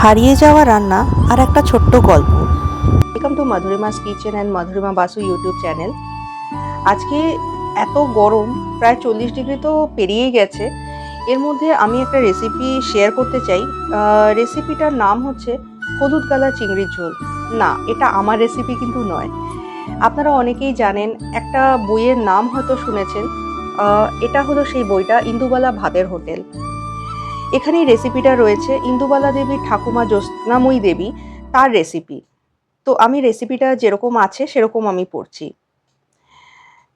হারিয়ে যাওয়া রান্না আর একটা ছোট্ট গল্প। Welcome to Madhurima's kitchen and Madhurima Basu YouTube channel. আজকে এত গরম, প্রায় 40 ডিগ্রি তো পেরিয়েই গেছে। এর মধ্যে আমি একটা রেসিপি শেয়ার করতে চাই। রেসিপিটার নাম হচ্ছে হলুদ কালার চিংড়ির ঝোল। না, এটা আমার রেসিপি কিন্তু নয়। আপনারা অনেকেই জানেন, একটা বইয়ের নাম হয়তো শুনেছেন। এটা হলো সেই বইটা, ইন্দুবালা ভাতের হোটেল। এখানে এই রেসিপিটা রয়েছে ইন্দুবালা দেবীর ঠাকুমা জ্যোৎস্নাময়ী দেবী, তার রেসিপি। তো আমি রেসিপিটা যেরকম আছে সেরকম আমি পড়ছি।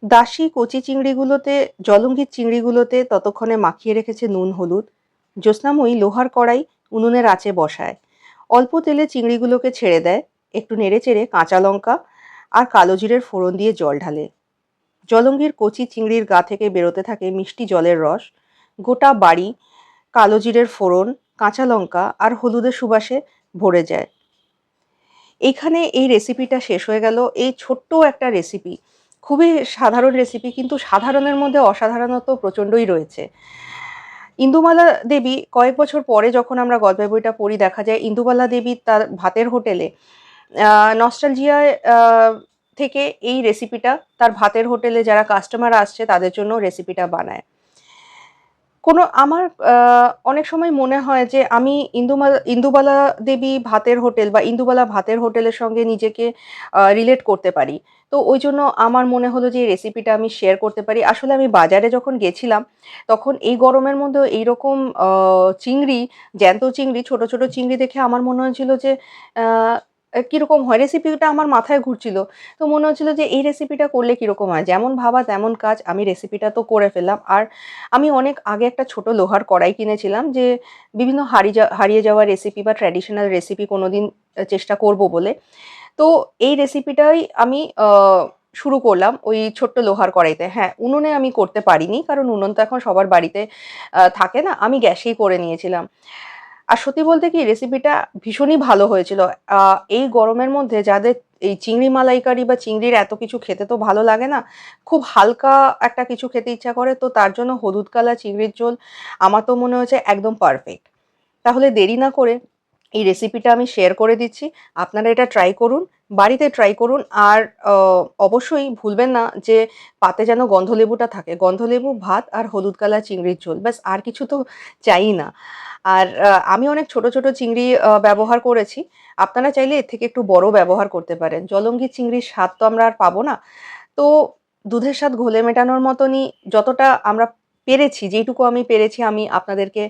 দাসী কচি চিংড়িগুলোতে, জলঙ্গির চিংড়িগুলোতে ততক্ষণে মাখিয়ে রেখেছে নুন হলুদ। জ্যোৎস্নাময়ী লোহার কড়াই উনুনের আঁচে বসায়। অল্প তেলে চিংড়িগুলোকে ছেড়ে দেয়, একটু নেড়ে চেড়ে কাঁচা লঙ্কা আর কালো জিরের ফোড়ন দিয়ে জল ঢালে। জলঙ্গির কচি চিংড়ির গা থেকে বেরোতে থাকে মিষ্টি জলের রস। গোটা বাড়ি কালো জিরের ফোড়ন, কাঁচা লঙ্কা আর হলুদের সুবাসে ভরে যায়। এইখানে এই রেসিপিটা শেষ হয়ে গেল। এই ছোট্ট একটা রেসিপি, খুবই সাধারণ রেসিপি, কিন্তু সাধারণের মধ্যে অসাধারণত্ব প্রচণ্ডই রয়েছে। ইন্দুবালা দেবী, কয়েক বছর পরে যখন আমরা গল্পের বইটা পড়ি, দেখা যায় ইন্দুবালা দেবী তার ভাতের হোটেলে নস্টালজিয়ায় থেকে এই রেসিপিটা তার ভাতের হোটেলে যারা কাস্টমার আসছে তাদের জন্য রেসিপিটা বানায়। আমার অনেক সময় মনে হয় যে আমি ইন্দুবালা দেবী ভাতের হোটেল বা ইন্দুবালা ভাতের হোটেলের সঙ্গে নিজেকে রিলেট করতে পারি। তো ওই জন্য আমার মনে হলো যে এই রেসিপিটা আমি শেয়ার করতে পারি। আসলে আমি বাজারে যখন গেছিলাম, তখন এই গরমের মধ্যেও এইরকম চিংড়ি, জ্যান্ত চিংড়ি, ছোট ছোট চিংড়ি দেখে আমার মনে হয়েছিল যে কীরকম হয়, রেসিপিটা আমার মাথায় ঘুরছিল। তো মনে হচ্ছিল যে এই রেসিপিটা করলে কীরকম হয়, যেমন ভাবা তেমন কাজ, আমি রেসিপিটা তো করে ফেললাম। আর আমি অনেক আগে একটা ছোট লোহার কড়াই কিনেছিলাম, যে বিভিন্ন হারিয়ে যাওয়া রেসিপি বা ট্র্যাডিশনাল রেসিপি কোনোদিন চেষ্টা করব বলে। তো এই রেসিপিটাই আমি শুরু করলাম ওই ছোট্ট লোহার কড়াইতে। হ্যাঁ, উনুনে আমি করতে পারিনি, কারণ উনুন তো এখন সবার বাড়িতে থাকে না। আমি গ্যাসেই করে নিয়েছিলাম। আর সত্যি বলতে কি, রেসিপিটা ভীষণই ভালো হয়েছিল। এই গরমের মধ্যে যাদের এই চিংড়ি মালাইকারি বা চিংড়ির এত কিছু খেতে তো ভালো লাগে না, খুব হালকা একটা কিছু খেতে ইচ্ছা করে, তো তার জন্য হলুদ কালার চিংড়ির ঝোল আমার তো মনে হয়েছে একদম পারফেক্ট। তাহলে দেরি না করে এই রেসিপিটা আমি শেয়ার করে দিচ্ছি। আপনারা এটা ট্রাই করুন, বাড়িতে ট্রাই করুন। আর অবশ্যই ভুলবেন না যে পাতে যেন গন্ধলেবুটা থাকে। গন্ধলেবু, ভাত আর হলুদ কালার চিংড়ির ঝোল, ব্যাস, আর কিছু তো চাই না। আর আমি অনেক ছোট ছোট চিংড়ি ব্যবহার করেছি। আপনারা চাইলে এর থেকে একটু বড় ব্যবহার করতে পারেন। জলঙ্গি চিংড়ির স্বাদ তো আমরা আর পাবো না। তো দুধের স্বাদ ঘোলে মেটানোর মতনই যতটা আমরা পেরেছি, যেইটুকু আমি পেরেছি, আমি আপনাদেরকে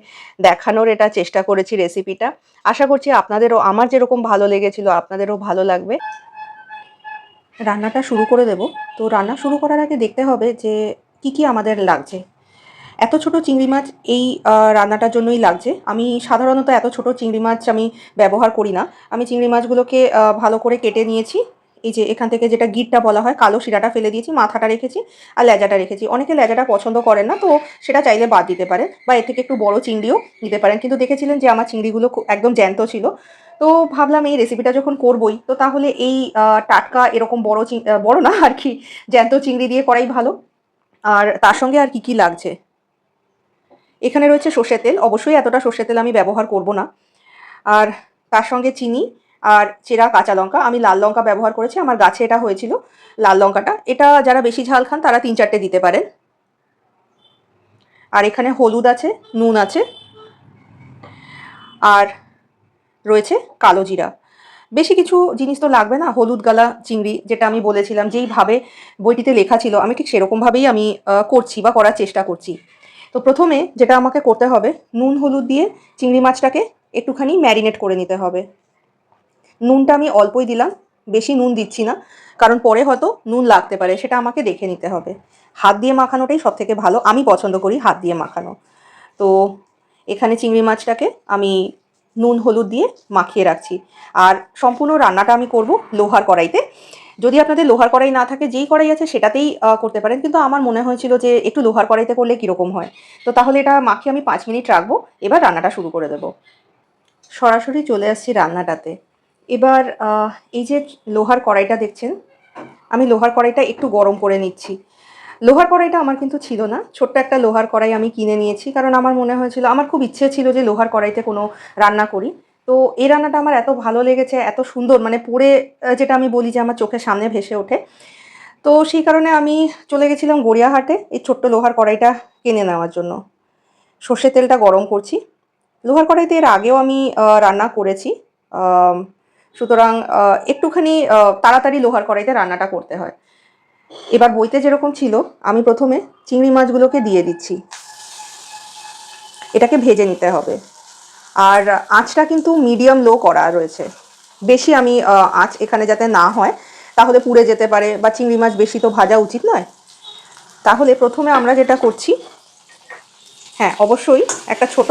দেখানোর এটা চেষ্টা করেছি রেসিপিটা। আশা করছি আপনাদেরও, আমার যেরকম ভালো লেগেছিল আপনাদেরও ভালো লাগবে। রান্নাটা শুরু করে দেব। তো রান্না শুরু করার আগে দেখতে হবে যে কি কি আমাদের লাগছে। এত ছোট চিংড়ি মাছ এই রান্নাটার জন্যই লাগছে। আমি সাধারণত এত ছোট চিংড়ি মাছ আমি ব্যবহার করি না। আমি চিংড়ি মাছগুলোকে ভালো করে কেটে নিয়েছি। এই যে এখান থেকে যেটা গিঁটটা বলা হয়, কালো শিরাটা ফেলে দিয়েছি, মাথাটা রেখেছি আর লেজাটা রেখেছি। অনেকে লেজাটা পছন্দ করেন না, তো সেটা চাইলে বাদ দিতে পারেন, বা এর থেকে একটু বড় চিংড়িও নিতে পারেন। কিন্তু দেখেছিলেন যে আমার চিংড়িগুলো একদম জ্যান্ত ছিল। তো ভাবলাম এই রেসিপিটা যখন করবই, তো তাহলে এই টাটকা এরকম বড় না আর কি, জ্যান্ত চিংড়ি দিয়ে করাই ভালো। আর তার সঙ্গে আর কি কি লাগছে, এখানে রয়েছে সর্ষের তেল। অবশ্যই এতটা সর্ষের তেল আমি ব্যবহার করব না। আর তার সঙ্গে চিনি আর চেরা কাঁচা লঙ্কা। আমি লাল লঙ্কা ব্যবহার করেছি, আমার গাছে এটা হয়েছিল লাল লঙ্কাটা। এটা যারা বেশি ঝাল খান তারা 3-4টে দিতে পারেন। আর এখানে হলুদ আছে, নুন আছে, আর রয়েছে কালো জিরা। বেশি কিছু জিনিস তো লাগবে না। হলুদ গালা চিংড়ি, যেটা আমি বলেছিলাম, যেইভাবে বইটিতে লেখা ছিল আমি ঠিক সেরকমভাবেই আমি করছি বা করার চেষ্টা করছি। তো প্রথমে যেটা আমাকে করতে হবে, নুন হলুদ দিয়ে চিংড়ি মাছটাকে একটুখানি ম্যারিনেট করে নিতে হবে। নুনটা আমি অল্পই দিলাম, বেশি নুন দিচ্ছি না, কারণ পরে হয়তো নুন লাগতে পারে, সেটা আমাকে দেখে নিতে হবে। হাত দিয়ে মাখানোটাই সবথেকে ভালো, আমি পছন্দ করি হাত দিয়ে মাখানো। তো এখানে চিংড়ি মাছটাকে আমি নুন হলুদ দিয়ে মাখিয়ে রাখছি। আর সম্পূর্ণ রান্নাটা আমি করব লোহার কড়াইতে। যদি আপনাদের লোহার কড়াই না থাকে, যেই কড়াই আছে সেটাতেই করতে পারেন, কিন্তু আমার মনে হয়েছিল যে একটু লোহার কড়াইতে করলে কীরকম হয়। তো তাহলে এটা মাখিয়ে আমি 5 মিনিট রাখবো। এবার রান্নাটা শুরু করে দেব। সরাসরি চলে আসছি রান্নাটাতে। এবার এই যে লোহার কড়াইটা দেখছেন, আমি লোহার কড়াইটা একটু গরম করে নিচ্ছি। লোহার কড়াইটা আমার কিন্তু ছিল না, ছোট্ট একটা লোহার কড়াই আমি কিনে নিয়েছি, কারণ আমার মনে হয়েছিল, আমার খুব ইচ্ছে ছিল যে লোহার কড়াইতে কোনো রান্না করি। তো এই রান্নাটা আমার এত ভালো লেগেছে, এত সুন্দর, মানে পড়ে যেটা আমি বলি যে আমার চোখের সামনে ভেসে ওঠে। তো সেই কারণে আমি চলে গেছিলাম গড়িয়াহাটে এই ছোট্ট লোহার কড়াইটা কিনে নেওয়ার জন্য। সর্ষের তেলটা গরম করছি। লোহার কড়াইতে এর আগেও আমি রান্না করেছি। আম সুতরাং একটুখানি তাড়াতাড়ি লোহার কড়াইতে রান্নাটা করতে হয়। এবার বইতে যেরকম ছিল, আমি প্রথমে চিংড়ি মাছগুলোকে দিয়ে দিচ্ছি। এটাকে ভেজে নিতে হবে। আর আঁচটা কিন্তু মিডিয়াম লো করা রয়েছে। বেশি আমি আঁচ এখানে যাতে না হয়, তাহলে পুড়ে যেতে পারে, বা চিংড়ি মাছ বেশি তো ভাজা উচিত নয়। তাহলে প্রথমে আমরা যেটা করছি, হ্যাঁ অবশ্যই একটা ছোট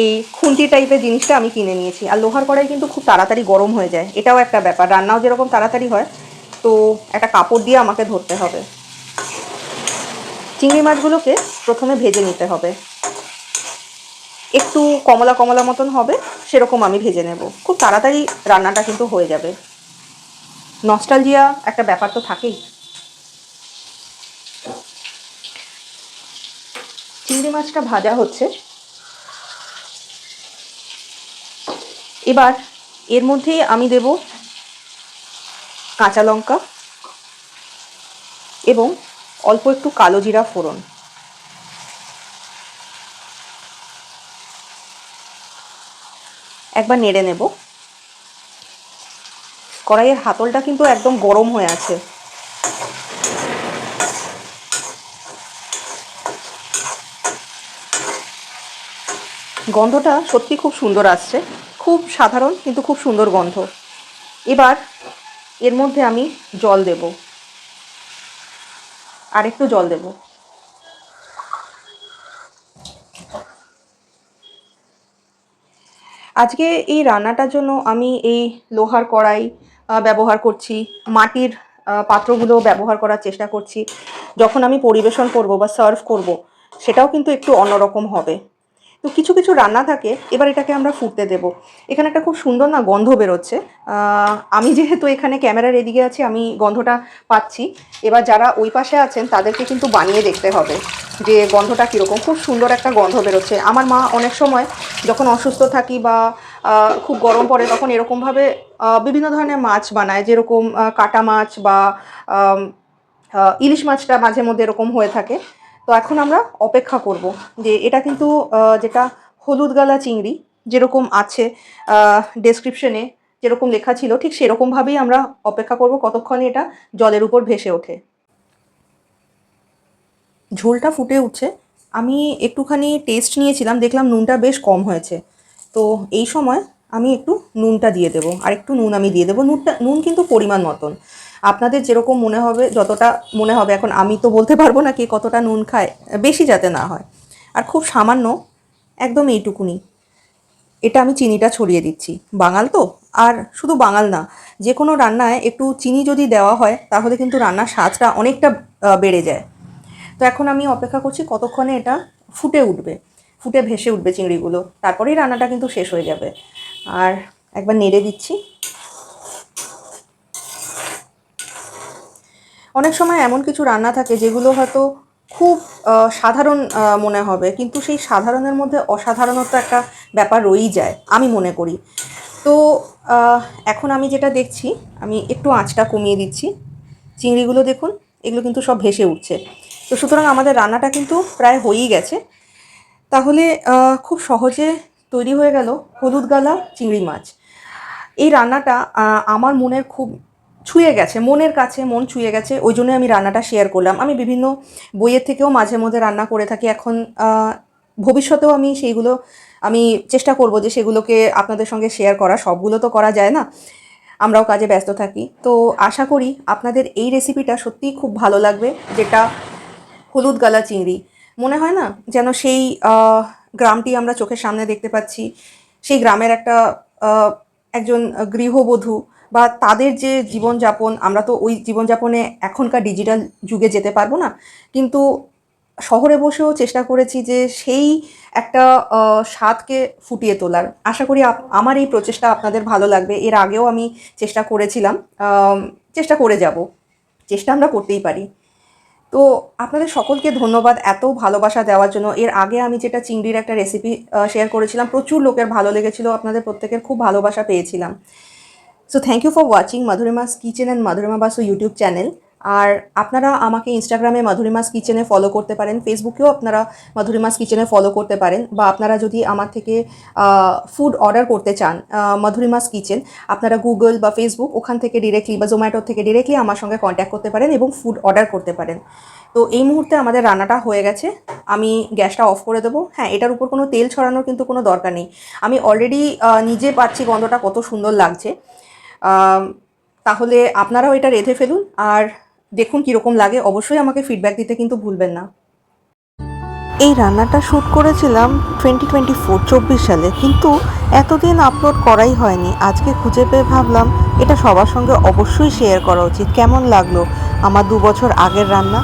এই খুন্তি টাইপের জিনিসটা আমি কিনে নিয়েছি। আর লোহার কড়াই কিন্তু খুব তাড়াতাড়ি গরম হয়ে যায়, এটাও একটা ব্যাপার। রান্নাও যেরকম তাড়াতাড়ি হয়, তো একটা কাপড় দিয়ে আমাকে ধরতে হবে। চিংড়ি মাছগুলোকে প্রথমে ভেজে নিতে হবে, একটু কমলা কমলা মতন হবে সেরকম আমি ভেজে নেব। খুব তাড়াতাড়ি রান্নাটা কিন্তু হয়ে যাবে। নস্টালজিয়া একটা ব্যাপার তো থাকেই। চিংড়ি মাছটা ভাজা হচ্ছে। এবার এর মধ্যেই আমি দেব কাঁচা লঙ্কা এবং অল্প একটু কালো জিরা ফোড়ন। একবার নেড়ে নেব। কড়াইয়ের হাতলটা কিন্তু একদম গরম হয়ে আছে। গন্ধটা সত্যি খুব সুন্দর আসছে, খুব সাধারণ কিন্তু খুব সুন্দর গন্ধ। এবার এর মধ্যে আমি জল দেব, আর একটু জল দেব। আজকে এই রান্নাটার জন্য আমি এই লোহার কড়াই ব্যবহার করছি, মাটির পাত্রগুলো ব্যবহার করার চেষ্টা করছি। যখন আমি পরিবেশন করব বা সার্ভ করব, সেটাও কিন্তু একটু অন্যরকম হবে। তো কিছু কিছু রান্না থাকে, এবার এটাকে আমরা ফুটতে দেব। এখানে একটা খুব সুন্দর না গন্ধ বেরোচ্ছে। আমি যেহেতু এখানে ক্যামেরার এদিকে আছি, আমি গন্ধটা পাচ্ছি। এবার যারা ওই পাশে আছেন তাদেরকে কিন্তু বানিয়ে দেখতে হবে যে গন্ধটা কীরকম। খুব সুন্দর একটা গন্ধ বেরোচ্ছে। আমার মা অনেক সময় যখন অসুস্থ থাকি বা খুব গরম পড়ে, তখন এরকমভাবে বিভিন্ন ধরনের মাছ বানায়, যেরকম কাটা মাছ বা ইলিশ মাছটা মাঝে মধ্যে এরকম হয়ে থাকে। তো এখন আমরা অপেক্ষা করব যে এটা কিন্তু যেটা হলুদ গালা চিংড়ি যেরকম আছে ডেসক্রিপশনে যেরকম লেখা ছিল, ঠিক সেরকমভাবেই আমরা অপেক্ষা করব কতক্ষণে এটা জলের উপর ভেসে ওঠে। ঝোলটা ফুটে উঠছে। আমি একটুখানি টেস্ট নিয়েছিলাম, দেখলাম নুনটা বেশ কম হয়েছে। তো এই সময় আমি একটু নুনটা দিয়ে দেবো, আর একটু নুন আমি দিয়ে দেবো। নুন কিন্তু পরিমাণ মতন, আপনাদের যেরকম মনে হবে, যতটা মনে হবে। এখন আমি তো বলতে পারবো না কে কতটা নুন খায়, বেশি যাতে না হয়। আর খুব সামান্য, একদম এইটুকুনি, এটা আমি চিনিটা ছড়িয়ে দিচ্ছি। বাঙাল তো, আর শুধু বাঙাল না, যে কোনো রান্নায় একটু চিনি যদি দেওয়া হয় তাহলে কিন্তু রান্নার স্বাদটা অনেকটা বেড়ে যায়। তো এখন আমি অপেক্ষা করছি কতক্ষণে এটা ফুটে উঠবে, ফুটে ভেসে উঠবে চিংড়িগুলো, তারপরেই রান্নাটা কিন্তু শেষ হয়ে যাবে। আর একবার নেড়ে দিচ্ছি। অনেক সময় এমন কিছু রান্না থাকে যেগুলো হয়তো খুব সাধারণ মনে হবে, কিন্তু সেই সাধারণের মধ্যে অসাধারণত্ব একটা ব্যাপার রয়েই যায়, আমি মনে করি। তো এখন আমি যেটা দেখছি, আমি একটু আঁচটা কমিয়ে দিচ্ছি। চিংড়িগুলো দেখুন, এগুলো কিন্তু সব ভেসে উঠছে। তো সুতরাং আমাদের রান্নাটা কিন্তু প্রায় হয়েই গেছে। তাহলে খুব সহজে তৈরি হয়ে গেল হলুদ গালা চিংড়ি মাছ। এই রান্নাটা আমার মনের খুব ছুঁয়ে গেছে, মনের কাছে মন ছুঁয়ে গেছে, ওই জন্য আমি রান্নাটা শেয়ার করলাম। আমি বিভিন্ন বইয়ের থেকেও মাঝে মধ্যে রান্না করে থাকি। এখন ভবিষ্যতেও আমি সেইগুলো আমি চেষ্টা করব যে সেগুলোকে আপনাদের সঙ্গে শেয়ার করা। সবগুলো তো করা যায় না, আমরাও কাজে ব্যস্ত থাকি। তো আশা করি আপনাদের এই রেসিপিটা সত্যিই খুব ভালো লাগবে, যেটা হলুদ গালা চিংড়ি। মনে হয় না যেন সেই গ্রামটি আমরা চোখের সামনে দেখতে পাচ্ছি, সেই গ্রামের একটা একজন গৃহবধূ বা তাদের যে জীবনযাপন। আমরা তো ওই জীবনযাপনে এখনকার ডিজিটাল যুগে যেতে পারবো না, কিন্তু শহরে বসেও চেষ্টা করেছি যে সেই একটা স্বাদকে ফুটিয়ে তোলার। আশা করি আমার এই প্রচেষ্টা আপনাদের ভালো লাগবে। এর আগেও আমি চেষ্টা করেছিলাম, চেষ্টা করে যাব, চেষ্টা আমরা করতেই পারি। তো আপনাদের সকলকে ধন্যবাদ এত ভালোবাসা দেওয়ার জন্য। এর আগে আমি যেটা চিংড়ির একটা রেসিপি শেয়ার করেছিলাম, প্রচুর লোকের ভালো লেগেছিলো, আপনাদের প্রত্যেকের খুব ভালোবাসা পেয়েছিলাম। So thank you for watching Madhurima's kitchen and Madhurima Basu YouTube channel. আর আপনারা আমাকে ইনস্টাগ্রামে মাধুরিমাস কিচেনে ফলো করতে পারেন, ফেসবুকেও আপনারা মাধুরিমাস কিচেনে ফলো করতে পারেন, বা আপনারা যদি আমার থেকে ফুড অর্ডার করতে চান মাধুরিমাস কিচেন, আপনারা গুগল বা ফেসবুক ওখান থেকে ডিরেক্টলি বা জোম্যাটো থেকে ডিরেক্টলি আমার সঙ্গে কন্ট্যাক্ট করতে পারেন এবং ফুড অর্ডার করতে পারেন। তো এই মুহূর্তে আমাদের রান্নাটা হয়ে গেছে, আমি গ্যাসটা অফ করে দেবো। হ্যাঁ, এটার উপর কোনো তেল ছড়ানোর কিন্তু কোনো দরকার নেই, আমি অলরেডি নিজে পাচ্ছি গন্ধটা কত সুন্দর লাগছে। তাহলে আপনারাও এটা রেঁধে ফেলুন আর দেখুন কীরকম লাগে, অবশ্যই আমাকে ফিডব্যাক দিতে কিন্তু ভুলবেন না। এই রান্নাটা শ্যুট করেছিলাম 2024 সালে, কিন্তু এতদিন আপলোড করাই হয়নি। আজকে খুঁজে পেয়ে ভাবলাম এটা সবার সঙ্গে অবশ্যই শেয়ার করা উচিত। কেমন লাগলো আমার 2 বছর আগের রান্না?